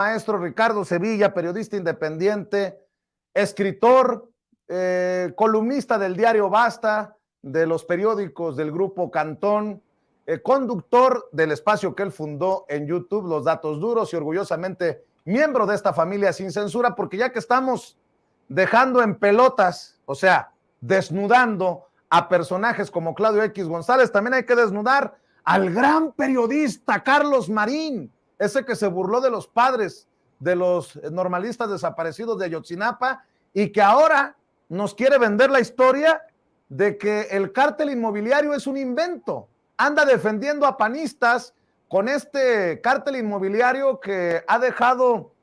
Maestro Ricardo Sevilla, periodista independiente, escritor, columnista del diario Basta, de los periódicos del Grupo Cantón, conductor del espacio que él fundó en YouTube, Los Datos Duros, y orgullosamente miembro de esta familia sin censura, porque ya que estamos dejando en pelotas, o sea, desnudando a personajes como Claudio X González, también hay que desnudar al gran periodista Carlos Marín, ese que se burló de los padres de los normalistas desaparecidos de Ayotzinapa y que ahora nos quiere vender la historia de que el cártel inmobiliario es un invento. Anda defendiendo a panistas con este cártel inmobiliario que ha dejado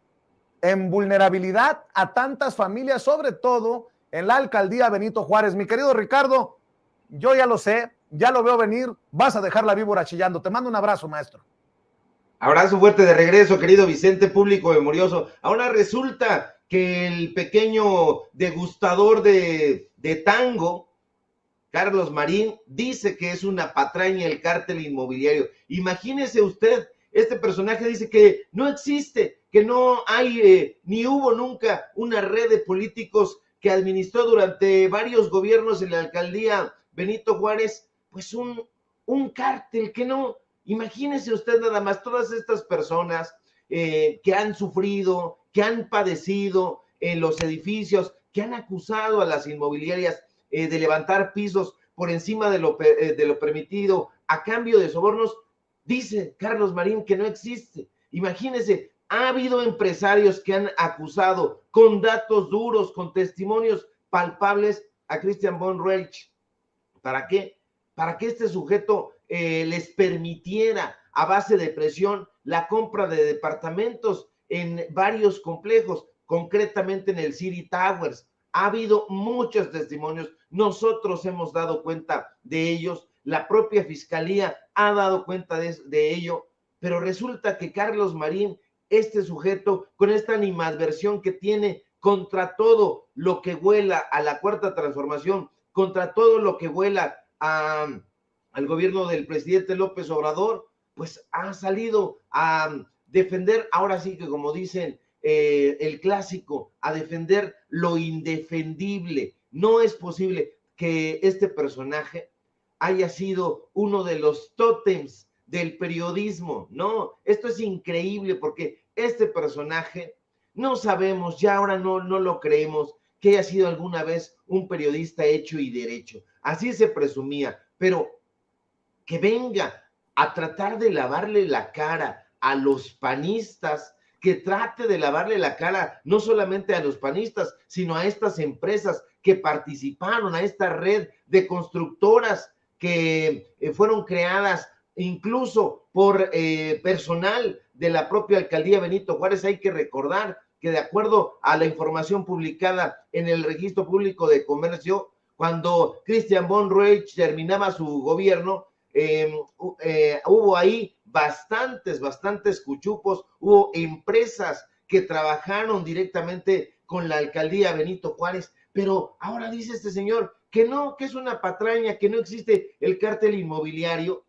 en vulnerabilidad a tantas familias, sobre todo en la alcaldía Benito Juárez. Mi querido Ricardo, yo ya lo sé, ya lo veo venir, vas a dejar la víbora chillando. Te mando un abrazo, maestro. Abrazo fuerte de regreso, querido Vicente, público memorioso. Ahora resulta que el pequeño degustador de tango, Carlos Marín, dice que es una patraña el cártel inmobiliario. Imagínese usted, este personaje dice que no existe, que no hay ni hubo nunca una red de políticos que administró durante varios gobiernos en la alcaldía Benito Juárez, pues un cártel que no. Imagínese usted nada más todas estas personas que han sufrido, que han padecido en los edificios, que han acusado a las inmobiliarias de levantar pisos por encima de lo permitido a cambio de sobornos. Dice Carlos Marín que no existe. Imagínese, ha habido empresarios que han acusado con datos duros, con testimonios palpables a Christian von Roech. ¿Para qué? Para que este sujeto les permitiera a base de presión la compra de departamentos en varios complejos, concretamente en el City Towers. Ha habido muchos testimonios, nosotros hemos dado cuenta de ellos, la propia fiscalía ha dado cuenta de ello, pero resulta que Carlos Marín, este sujeto, con esta animadversión que tiene contra todo lo que huela a la cuarta transformación, contra todo lo que huela al gobierno del presidente López Obrador, pues ha salido a defender, ahora sí que como dicen el clásico, a defender lo indefendible. No es posible que este personaje haya sido uno de los tótems del periodismo. No, esto es increíble porque este personaje no sabemos, ya ahora no lo creemos, que haya sido alguna vez un periodista hecho y derecho. Así se presumía, pero que venga a tratar de lavarle la cara a los panistas, que trate de lavarle la cara no solamente a los panistas, sino a estas empresas que participaron, a esta red de constructoras que fueron creadas incluso por personal de la propia alcaldía Benito Juárez. Hay que recordar que de acuerdo a la información publicada en el Registro Público de Comercio, cuando Christian von Roech terminaba su gobierno, hubo ahí bastantes cuchupos, hubo empresas que trabajaron directamente con la alcaldía Benito Juárez, pero ahora dice este señor que no, que es una patraña, que no existe el cártel inmobiliario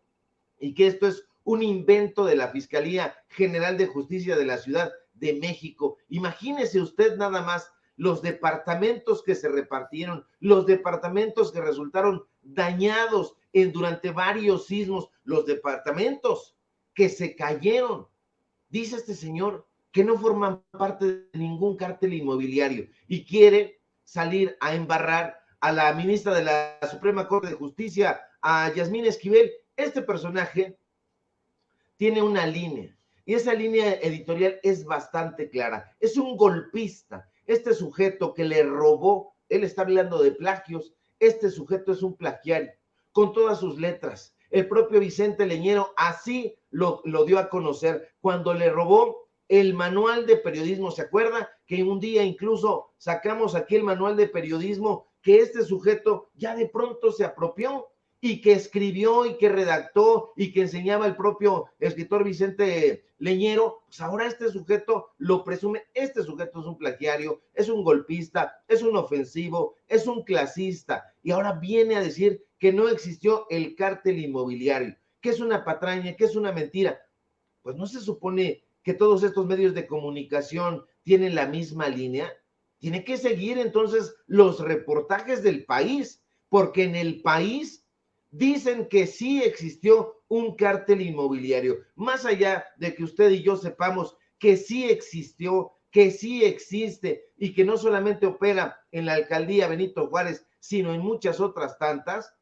y que esto es un invento de la Fiscalía General de Justicia de la Ciudad de México. Imagínese usted nada más los departamentos que se repartieron, los departamentos que resultaron dañados durante varios sismos, los departamentos que se cayeron. Dice este señor que no forman parte de ningún cártel inmobiliario y quiere salir a embarrar a la ministra de la Suprema Corte de Justicia, a Yasmín Esquivel. Este personaje tiene una línea y esa línea editorial es bastante clara. Es un golpista. Este sujeto que le robó, él está hablando de plagios, este sujeto es un plagiario, con todas sus letras. El propio Vicente Leñero así lo dio a conocer cuando le robó el manual de periodismo. ¿Se acuerda que un día incluso sacamos aquí el manual de periodismo que este sujeto ya de pronto se apropió y que escribió y que redactó y que enseñaba el propio escritor Vicente Leñero? Pues ahora este sujeto lo presume. Este sujeto es un plagiario, es un golpista, es un ofensivo, es un clasista, y ahora viene a decir que no existió el cártel inmobiliario, que es una patraña, que es una mentira. Pues no se supone que todos estos medios de comunicación tienen la misma línea? Tiene que seguir entonces los reportajes del país, porque en el país dicen que sí existió un cártel inmobiliario, más allá de que usted y yo sepamos que sí existió, que sí existe y que no solamente opera en la alcaldía Benito Juárez, sino en muchas otras tantas.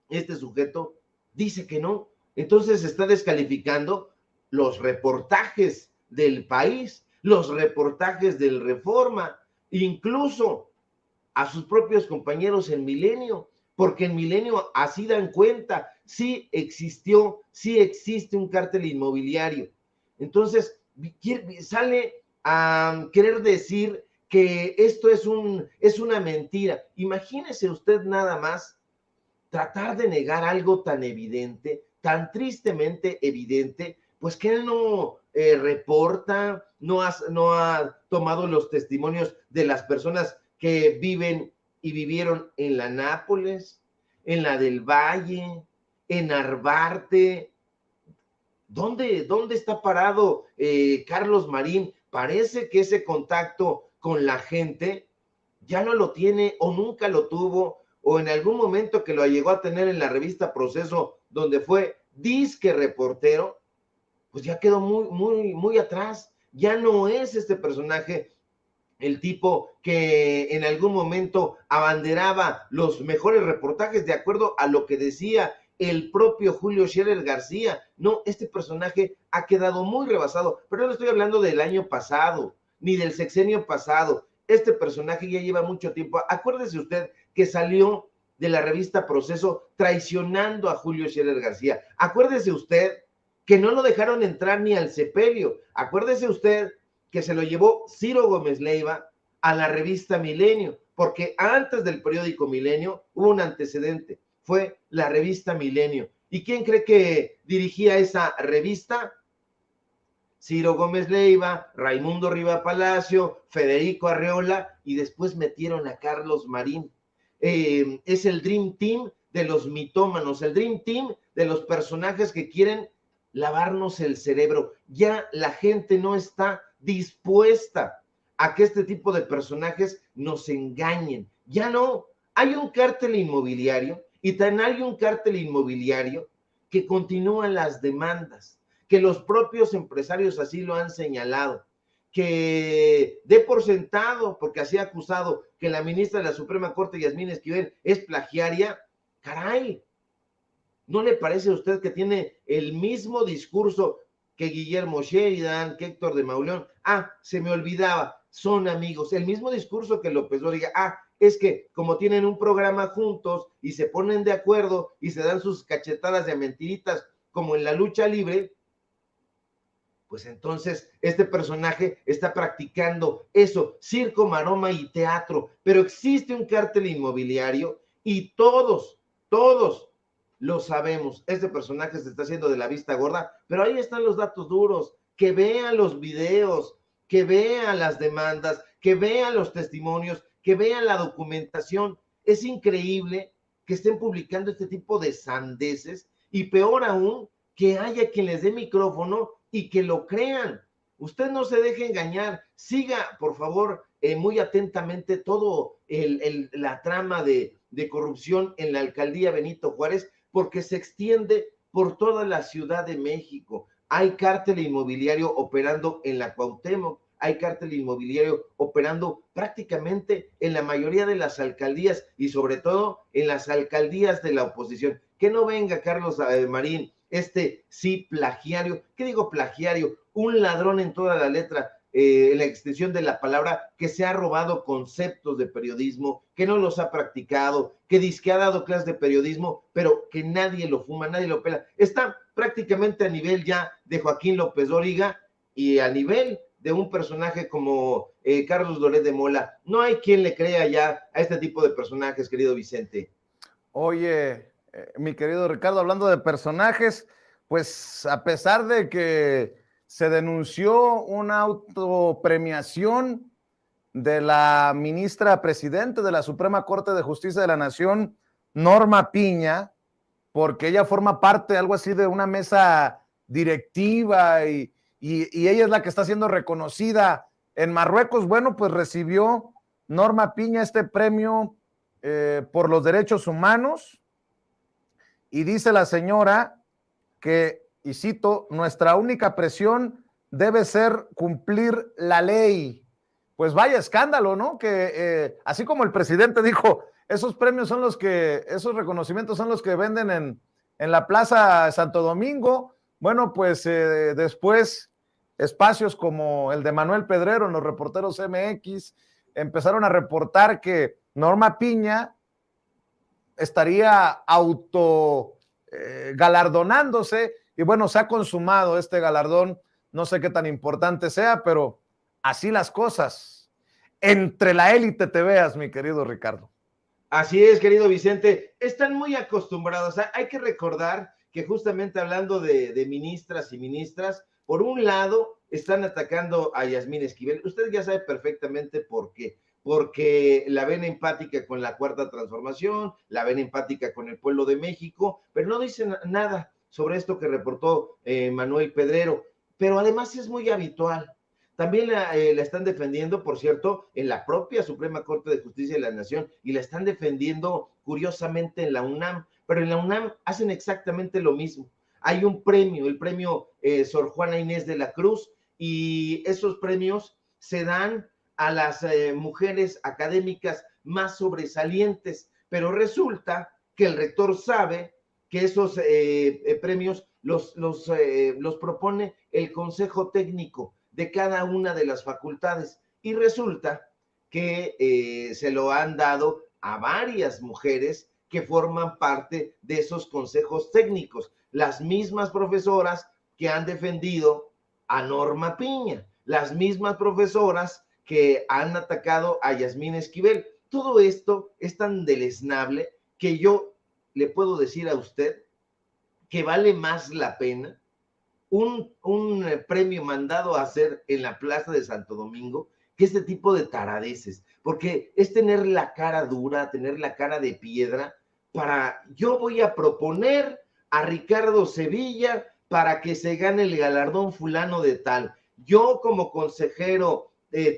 Este sujeto dice que no, entonces está descalificando los reportajes del país, los reportajes del Reforma, incluso a sus propios compañeros en Milenio, porque en Milenio así dan cuenta, sí existió, sí existe un cártel inmobiliario. Entonces, sale a querer decir que esto es una mentira. Imagínese usted nada más tratar de negar algo tan evidente, tan tristemente evidente, pues que él no reporta, no ha tomado los testimonios de las personas que viven y vivieron en la Nápoles, en la del Valle, en Narvarte. ¿Dónde está parado Carlos Marín? Parece que ese contacto con la gente ya no lo tiene o nunca lo tuvo, o en algún momento que lo llegó a tener en la revista Proceso, donde fue disque reportero, pues ya quedó muy atrás. Ya no es este personaje el tipo que en algún momento abanderaba los mejores reportajes de acuerdo a lo que decía el propio Julio Scherer García. No, este personaje ha quedado muy rebasado, pero no estoy hablando del año pasado, ni del sexenio pasado. Este personaje ya lleva mucho tiempo. Acuérdese usted que salió de la revista Proceso traicionando a Julio Scherer García. Acuérdese usted que no lo dejaron entrar ni al sepelio. Acuérdese usted que se lo llevó Ciro Gómez Leiva a la revista Milenio, porque antes del periódico Milenio hubo un antecedente, fue la revista Milenio. ¿Y quién cree que dirigía esa revista? Ciro Gómez Leiva, Raimundo Riva Palacio, Federico Arreola, y después metieron a Carlos Marín. Es el Dream Team de los mitómanos, el Dream Team de los personajes que quieren lavarnos el cerebro. Ya la gente no está dispuesta a que este tipo de personajes nos engañen. Ya no. Hay un cártel inmobiliario y también hay un cártel inmobiliario que continúa las demandas, que los propios empresarios así lo han señalado, que dé por sentado, porque así ha acusado que la ministra de la Suprema Corte, Yasmín Esquivel, es plagiaria. Caray, ¿no le parece a usted que tiene el mismo discurso que Guillermo Sheridan, que Héctor de Mauleón? Ah, se me olvidaba, son amigos. El mismo discurso que López Dóriga. Ah, es que como tienen un programa juntos y se ponen de acuerdo y se dan sus cachetadas de mentiritas como en la lucha libre, pues entonces este personaje está practicando eso, circo, maroma y teatro. Pero existe un cártel inmobiliario y todos lo sabemos. Este personaje se está haciendo de la vista gorda, pero ahí están los datos duros. Que vean los videos, que vean las demandas, que vean los testimonios, que vean la documentación. Es increíble que estén publicando este tipo de sandeces y peor aún, que haya quien les dé micrófono y que lo crean. Usted no se deje engañar. Siga, por favor, muy atentamente todo la trama de corrupción en la alcaldía Benito Juárez, porque se extiende por toda la Ciudad de México. Hay cártel inmobiliario operando en la Cuauhtémoc, hay cártel inmobiliario operando prácticamente en la mayoría de las alcaldías y sobre todo en las alcaldías de la oposición. Que no venga Carlos Marín, sí plagiario. ¿Qué digo plagiario? Un ladrón en toda la letra, en la extensión de la palabra, que se ha robado conceptos de periodismo, que no los ha practicado, que dice que ha dado clases de periodismo, pero que nadie lo fuma, nadie lo pela. Está prácticamente a nivel ya de Joaquín López Dóriga y a nivel de un personaje como Carlos Loret de Mola. No hay quien le crea ya a este tipo de personajes, querido Vicente. Oye, mi querido Ricardo, hablando de personajes, pues a pesar de que se denunció una autopremiación de la ministra presidente de la Suprema Corte de Justicia de la Nación, Norma Piña, porque ella forma parte, algo así, de una mesa directiva y y ella es la que está siendo reconocida en Marruecos. Bueno, pues recibió Norma Piña este premio por los derechos humanos, y dice la señora que, y cito, nuestra única presión debe ser cumplir la ley. Pues vaya escándalo, ¿no? Que así como el presidente dijo, esos premios son los que, esos reconocimientos son los que venden en la Plaza Santo Domingo. Bueno, pues después espacios como el de Manuel Pedrero en los Reporteros MX empezaron a reportar que Norma Piña estaría auto galardonándose, y bueno, se ha consumado este galardón. No sé qué tan importante sea, pero así las cosas. Entre la élite te veas, mi querido Ricardo. Así es, querido Vicente, están muy acostumbrados. Hay que recordar que justamente hablando de ministras y ministras, por un lado están atacando a Yasmín Esquivel. Usted ya sabe perfectamente por qué. Porque la ven empática con la Cuarta Transformación, la ven empática con el pueblo de México, pero no dicen nada sobre esto que reportó Manuel Pedrero. Pero además es muy habitual. También la están defendiendo, por cierto, en la propia Suprema Corte de Justicia de la Nación, y la están defendiendo curiosamente en la UNAM, pero en la UNAM hacen exactamente lo mismo. Hay un premio, el premio Sor Juana Inés de la Cruz, y esos premios se dan a las mujeres académicas más sobresalientes, pero resulta que el rector sabe que esos premios los propone el Consejo Técnico de cada una de las facultades, y resulta que se lo han dado a varias mujeres que forman parte de esos consejos técnicos, las mismas profesoras que han defendido a Norma Piña, las mismas profesoras que han atacado a Yasmín Esquivel. Todo esto es tan deleznable que yo le puedo decir a usted que vale más la pena un premio mandado a hacer en la Plaza de Santo Domingo que este tipo de taradeces, porque es tener la cara dura, tener la cara de piedra para, yo voy a proponer a Ricardo Sevilla para que se gane el galardón fulano de tal. Yo como consejero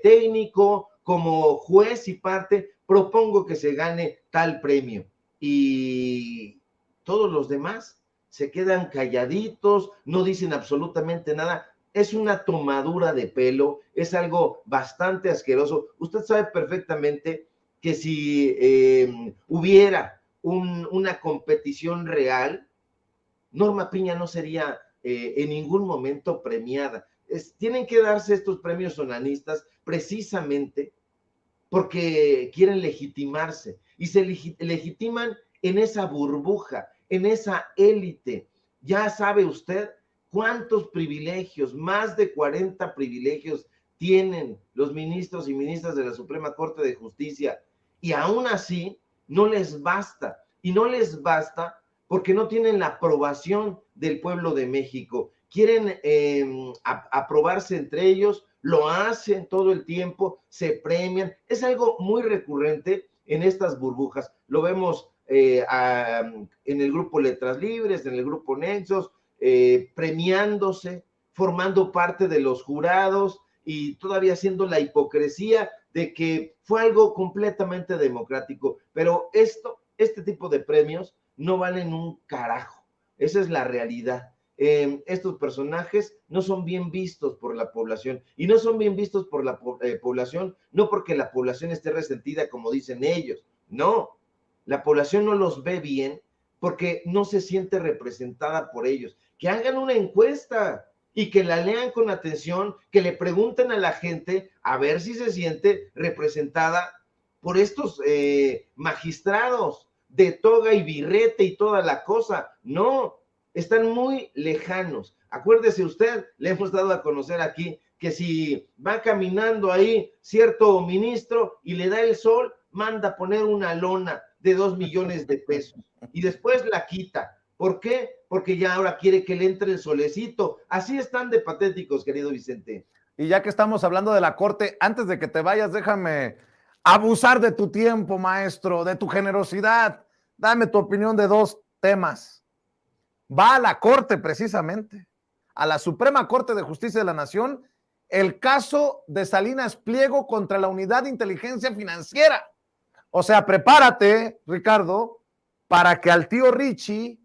técnico, como juez y parte, propongo que se gane tal premio. Y todos los demás se quedan calladitos, no dicen absolutamente nada. Es una tomadura de pelo, es algo bastante asqueroso. Usted sabe perfectamente que si hubiera una competición real, Norma Piña no sería en ningún momento premiada. Tienen que darse estos premios sonanistas precisamente porque quieren legitimarse, y se legitiman en esa burbuja, en esa élite. Ya sabe usted cuántos privilegios, más de 40 privilegios tienen los ministros y ministras de la Suprema Corte de Justicia, y aún así no les basta, y no les basta porque no tienen la aprobación del pueblo de México. Quieren aprobarse entre ellos, lo hacen todo el tiempo, se premian. Es algo muy recurrente en estas burbujas. Lo vemos en el grupo Letras Libres, en el grupo Nexos, premiándose, formando parte de los jurados y todavía haciendo la hipocresía de que fue algo completamente democrático. Pero este tipo de premios no valen un carajo. Esa es la realidad. Estos personajes no son bien vistos por la población, y no son bien vistos por la población no porque la población esté resentida como dicen ellos, no, la población no los ve bien porque no se siente representada por ellos. Que hagan una encuesta y que la lean con atención, que le pregunten a la gente a ver si se siente representada por estos magistrados de toga y birrete y toda la cosa. No, están muy lejanos. Acuérdese usted, le hemos dado a conocer aquí que si va caminando ahí cierto ministro y le da el sol, manda poner una lona de 2 millones de pesos y después la quita. ¿Por qué? Porque ya ahora quiere que le entre el solecito. Así están de patéticos, querido Vicente. Y ya que estamos hablando de la corte, antes de que te vayas, déjame abusar de tu tiempo, maestro, de tu generosidad. Dame tu opinión de dos temas. Va a la corte precisamente a la Suprema Corte de Justicia de la Nación el caso de Salinas Pliego contra la Unidad de Inteligencia Financiera. O sea, prepárate, Ricardo, para que al tío Richie,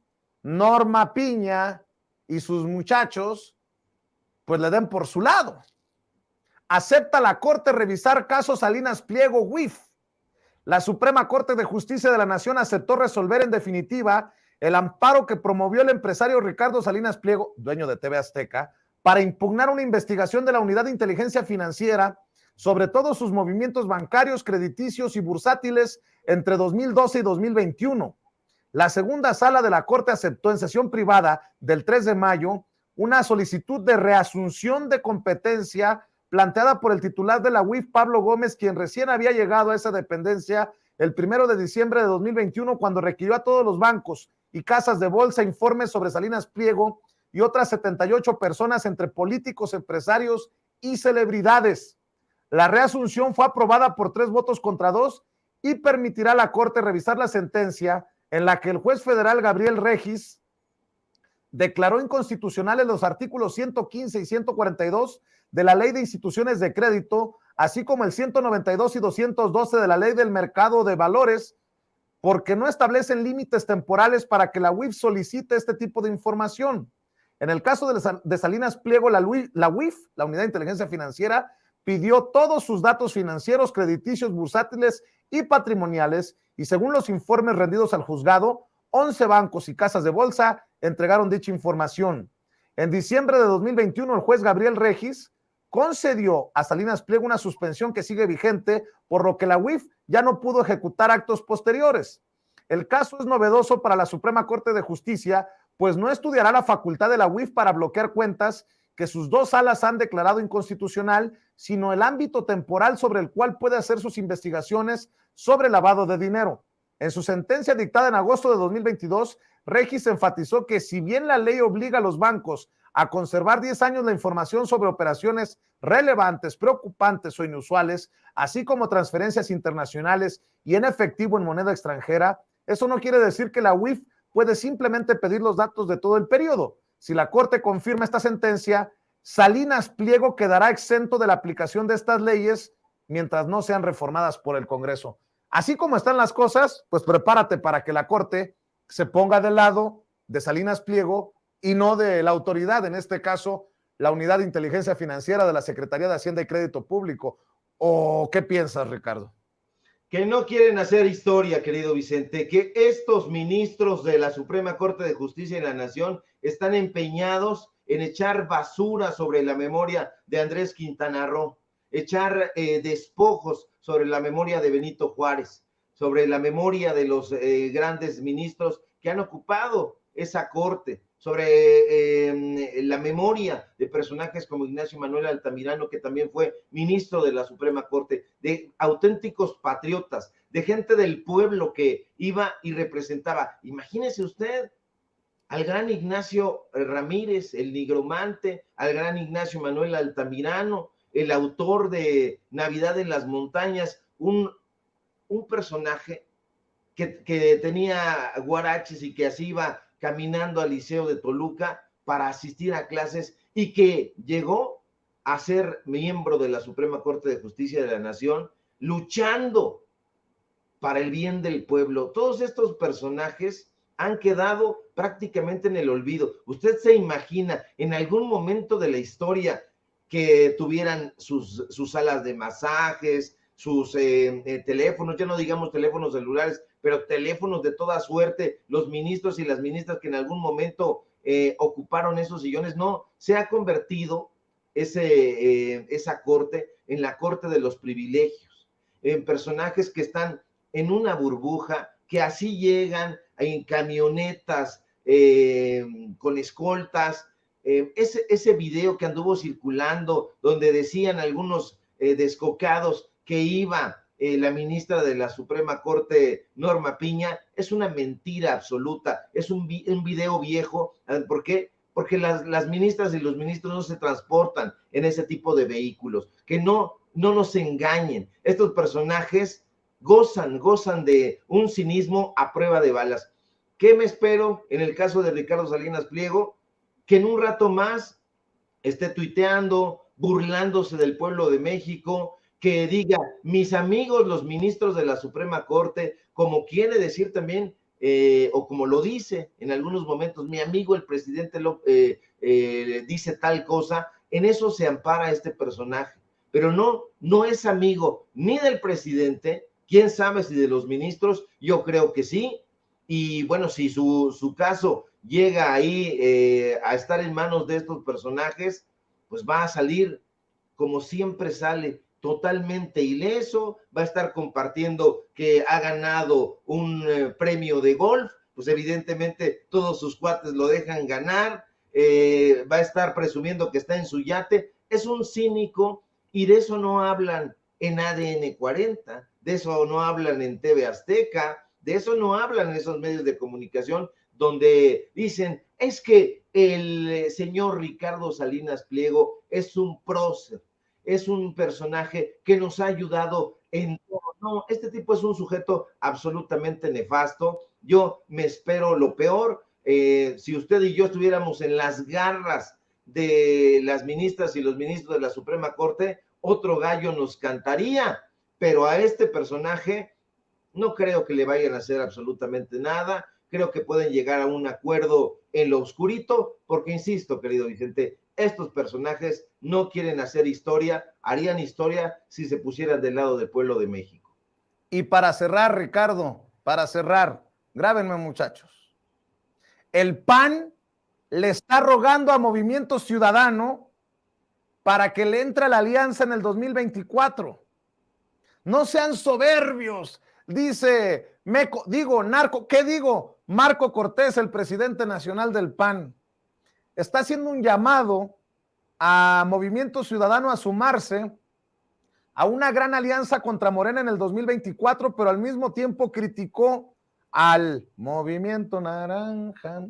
Norma Piña y sus muchachos, pues le den por su lado. Acepta la Corte revisar caso Salinas Pliego WIF. La Suprema Corte de Justicia de la Nación aceptó resolver en definitiva el amparo que promovió el empresario Ricardo Salinas Pliego, dueño de TV Azteca, para impugnar una investigación de la Unidad de Inteligencia Financiera sobre todos sus movimientos bancarios, crediticios y bursátiles entre 2012 y 2021. La segunda sala de la Corte aceptó en sesión privada del 3 de mayo una solicitud de reasunción de competencia planteada por el titular de la UIF, Pablo Gómez, quien recién había llegado a esa dependencia el 1 de diciembre de 2021, cuando requirió a todos los bancos y casas de bolsa informes sobre Salinas Pliego y otras 78 personas entre políticos, empresarios y celebridades. La reasunción fue aprobada por 3 votos contra 2 y permitirá a la Corte revisar la sentencia en la que el juez federal Gabriel Regis declaró inconstitucionales los artículos 115 y 142 de la Ley de Instituciones de Crédito, así como el 192 y 212 de la Ley del Mercado de Valores, porque no establecen límites temporales para que la UIF solicite este tipo de información. En el caso de Salinas Pliego, la UIF, la Unidad de Inteligencia Financiera, pidió todos sus datos financieros, crediticios, bursátiles y patrimoniales, y según los informes rendidos al juzgado, 11 bancos y casas de bolsa entregaron dicha información. En diciembre de 2021, el juez Gabriel Regis concedió a Salinas Pliego una suspensión que sigue vigente, por lo que la UIF ya no pudo ejecutar actos posteriores. El caso es novedoso para la Suprema Corte de Justicia, pues no estudiará la facultad de la UIF para bloquear cuentas que sus 2 salas han declarado inconstitucional, sino el ámbito temporal sobre el cual puede hacer sus investigaciones sobre lavado de dinero. En su sentencia dictada en agosto de 2022, Regis enfatizó que si bien la ley obliga a los bancos a conservar 10 años la información sobre operaciones relevantes, preocupantes o inusuales, así como transferencias internacionales y en efectivo en moneda extranjera, eso no quiere decir que la UIF puede simplemente pedir los datos de todo el periodo. Si la Corte confirma esta sentencia, Salinas Pliego quedará exento de la aplicación de estas leyes mientras no sean reformadas por el Congreso. Así como están las cosas, pues prepárate para que la Corte se ponga del lado de Salinas Pliego y no de la autoridad, en este caso, la Unidad de Inteligencia Financiera de la Secretaría de Hacienda y Crédito Público. ¿O qué piensas, Ricardo? Que no quieren hacer historia, querido Vicente, que estos ministros de la Suprema Corte de Justicia de la Nación están empeñados en echar basura sobre la memoria de Andrés Quintana Roo, echar despojos sobre la memoria de Benito Juárez, sobre la memoria de los grandes ministros que han ocupado esa corte, sobre la memoria de personajes como Ignacio Manuel Altamirano, que también fue ministro de la Suprema Corte, de auténticos patriotas, de gente del pueblo que iba y representaba. Imagínese usted al gran Ignacio Ramírez, el nigromante, al gran Ignacio Manuel Altamirano, el autor de Navidad en las Montañas, un personaje que tenía guaraches y que así iba caminando al Liceo de Toluca para asistir a clases y que llegó a ser miembro de la Suprema Corte de Justicia de la Nación, luchando para el bien del pueblo. Todos estos personajes han quedado prácticamente en el olvido. ¿Usted se imagina en algún momento de la historia que tuvieran sus salas de masajes, sus teléfonos, ya no digamos teléfonos celulares, pero teléfonos de toda suerte, los ministros y las ministras que en algún momento ocuparon esos sillones? No, se ha convertido esa corte en la corte de los privilegios, en personajes que están en una burbuja, que así llegan en camionetas con escoltas. Ese video que anduvo circulando, donde decían algunos descocados que iba la ministra de la Suprema Corte, Norma Piña, es una mentira absoluta, es un video viejo. ¿Por qué? Porque las ministras y los ministros no se transportan en ese tipo de vehículos. Que no nos engañen. Estos personajes gozan de un cinismo a prueba de balas. ¿Qué me espero en el caso de Ricardo Salinas Pliego? Que en un rato más esté tuiteando, burlándose del pueblo de México, que diga, mis amigos, los ministros de la Suprema Corte, como quiere decir también, o como lo dice en algunos momentos, mi amigo el presidente dice tal cosa, en eso se ampara este personaje, pero no es amigo ni del presidente, quién sabe si de los ministros, yo creo que sí, y bueno, si su caso llega ahí a estar en manos de estos personajes, pues va a salir como siempre sale, totalmente ileso, va a estar compartiendo que ha ganado un premio de golf, pues evidentemente todos sus cuates lo dejan ganar, va a estar presumiendo que está en su yate, es un cínico y de eso no hablan en ADN 40, de eso no hablan en TV Azteca, de eso no hablan en esos medios de comunicación donde dicen, es que el señor Ricardo Salinas Pliego es un prócer, es un personaje que nos ha ayudado en todo. No, este tipo es un sujeto absolutamente nefasto. Yo me espero lo peor. Si usted y yo estuviéramos en las garras de las ministras y los ministros de la Suprema Corte, otro gallo nos cantaría, pero a este personaje no creo que le vayan a hacer absolutamente nada. Creo que pueden llegar a un acuerdo en lo oscurito, porque insisto, querido Vicente, estos personajes no quieren hacer historia, harían historia si se pusieran del lado del pueblo de México. Y para cerrar, Ricardo, para cerrar, grábenme, muchachos. El PAN le está rogando a Movimiento Ciudadano para que le entre a la alianza en el 2024. No sean soberbios, dice Marco Cortés, el presidente nacional del PAN. Está haciendo un llamado a Movimiento Ciudadano a sumarse a una gran alianza contra Morena en el 2024, pero al mismo tiempo criticó al Movimiento Naranja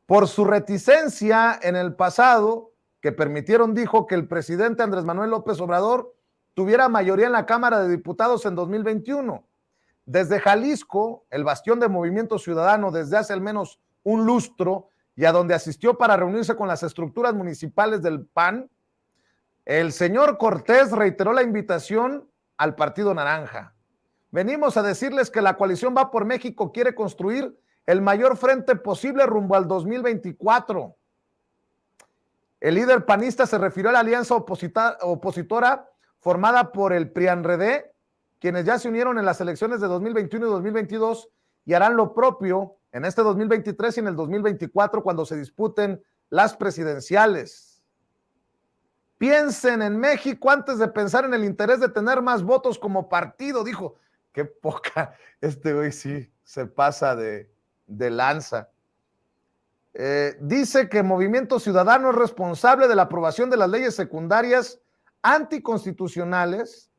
por su reticencia en el pasado, que permitieron, dijo, que el presidente Andrés Manuel López Obrador tuviera mayoría en la Cámara de Diputados en 2021. Desde Jalisco, el bastión de Movimiento Ciudadano desde hace al menos un lustro, y a donde asistió para reunirse con las estructuras municipales del PAN, el señor Cortés reiteró la invitación al Partido Naranja. Venimos a decirles que la coalición Va por México quiere construir el mayor frente posible rumbo al 2024. El líder panista se refirió a la alianza opositora formada por el PRIAN-RD, quienes ya se unieron en las elecciones de 2021 y 2022 y harán lo propio en este 2023 y en el 2024 cuando se disputen las presidenciales. Piensen en México antes de pensar en el interés de tener más votos como partido, dijo. Qué poca, este güey sí se pasa de lanza. Dice que Movimiento Ciudadano es responsable de la aprobación de las leyes secundarias anticonstitucionales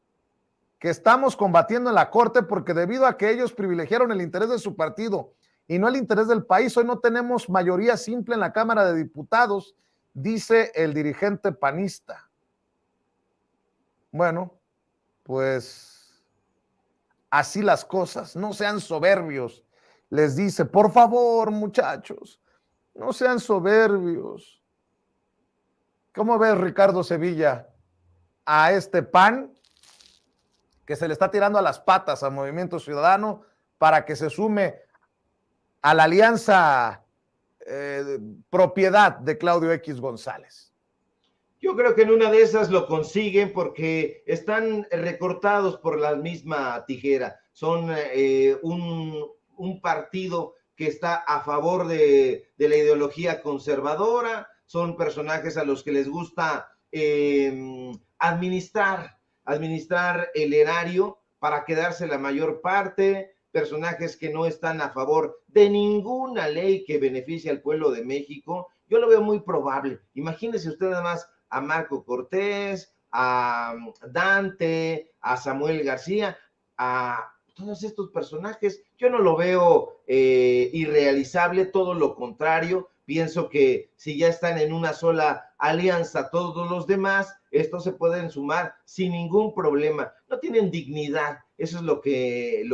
que estamos combatiendo en la Corte porque debido a que ellos privilegiaron el interés de su partido y no el interés del país, hoy no tenemos mayoría simple en la Cámara de Diputados, dice el dirigente panista. Bueno, pues así las cosas, no sean soberbios, les dice, por favor, muchachos, no sean soberbios. ¿Cómo ves, Ricardo Sevilla, a este PAN que se le está tirando a las patas a Movimiento Ciudadano para que se sume a la alianza propiedad de Claudio X González? Yo creo que en una de esas lo consiguen porque están recortados por la misma tijera. Son un partido que está a favor de la ideología conservadora, son personajes a los que les gusta administrar el erario para quedarse la mayor parte, personajes que no están a favor de ninguna ley que beneficie al pueblo de México. Yo lo veo muy probable. Imagínese usted nada más a Marco Cortés, a Dante, a Samuel García, a todos estos personajes. Yo no lo veo irrealizable, todo lo contrario. Pienso que si ya están en una sola alianza todos los demás, estos se pueden sumar sin ningún problema. No tienen dignidad, eso es lo que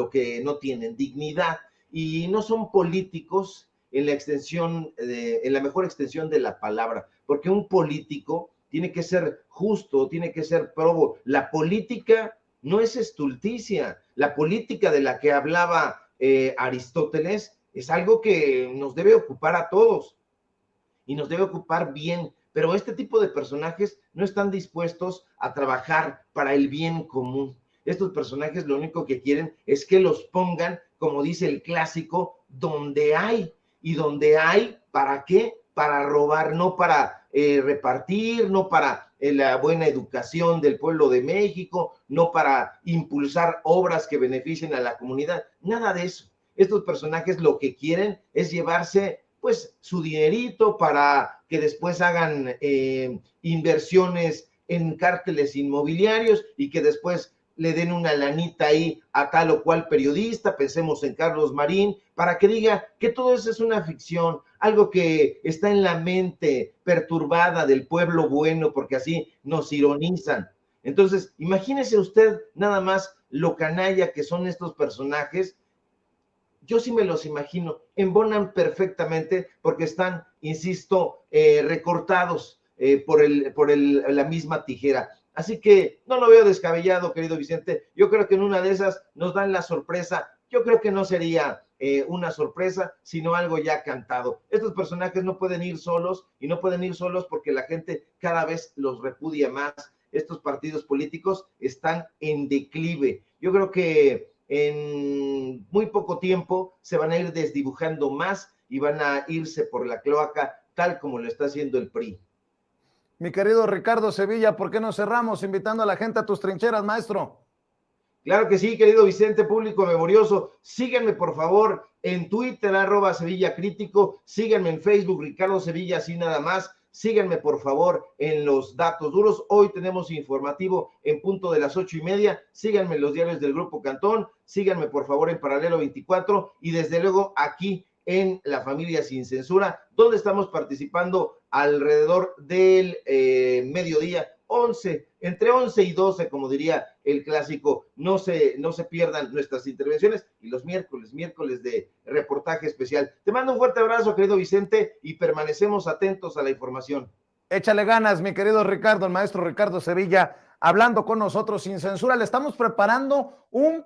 no tienen, dignidad. Y no son políticos en la mejor extensión de la palabra, porque un político tiene que ser justo, tiene que ser probo. La política no es estulticia. La política de la que hablaba Aristóteles es algo que nos debe ocupar a todos y nos debe ocupar bien, pero este tipo de personajes no están dispuestos a trabajar para el bien común. Estos personajes lo único que quieren es que los pongan, como dice el clásico, donde hay. ¿Y donde hay? ¿Para qué? Para robar, no para repartir, no para la buena educación del pueblo de México, no para impulsar obras que beneficien a la comunidad, nada de eso. Estos personajes lo que quieren es llevarse pues su dinerito para que después hagan inversiones en cárteles inmobiliarios y que después le den una lanita ahí a tal o cual periodista, pensemos en Carlos Marín, para que diga que todo eso es una ficción, algo que está en la mente perturbada del pueblo bueno, porque así nos ironizan. Entonces, imagínese usted nada más lo canalla que son estos personajes. Yo sí me los imagino, embonan perfectamente porque están, insisto, recortados por la misma tijera. Así que no lo veo descabellado, querido Vicente. Yo creo que en una de esas nos dan la sorpresa. Yo creo que no sería una sorpresa, sino algo ya cantado. Estos personajes no pueden ir solos y no pueden ir solos porque la gente cada vez los repudia más. Estos partidos políticos están en declive. Yo creo que en muy poco tiempo se van a ir desdibujando más y van a irse por la cloaca tal como lo está haciendo el PRI. Mi querido Ricardo Sevilla, ¿por qué no cerramos invitando a la gente a tus trincheras, maestro? Claro que sí, querido Vicente, público memorioso. Síganme, por favor, en Twitter, @Sevilla Crítico. Síganme en Facebook, Ricardo Sevilla, así nada más. Síganme, por favor, en los datos duros. Hoy tenemos informativo en punto de las 8:30. Síganme en los diarios del Grupo Cantón. Síganme, por favor, en Paralelo 24. Y desde luego aquí en La Familia Sin Censura, donde estamos participando alrededor del mediodía, entre 11 y 12, como diría el clásico. No se pierdan nuestras intervenciones y los miércoles de reportaje especial. Te mando un fuerte abrazo, querido Vicente, y permanecemos atentos a la información. Échale ganas, mi querido Ricardo, el maestro Ricardo Sevilla, hablando con nosotros sin censura. Le estamos preparando un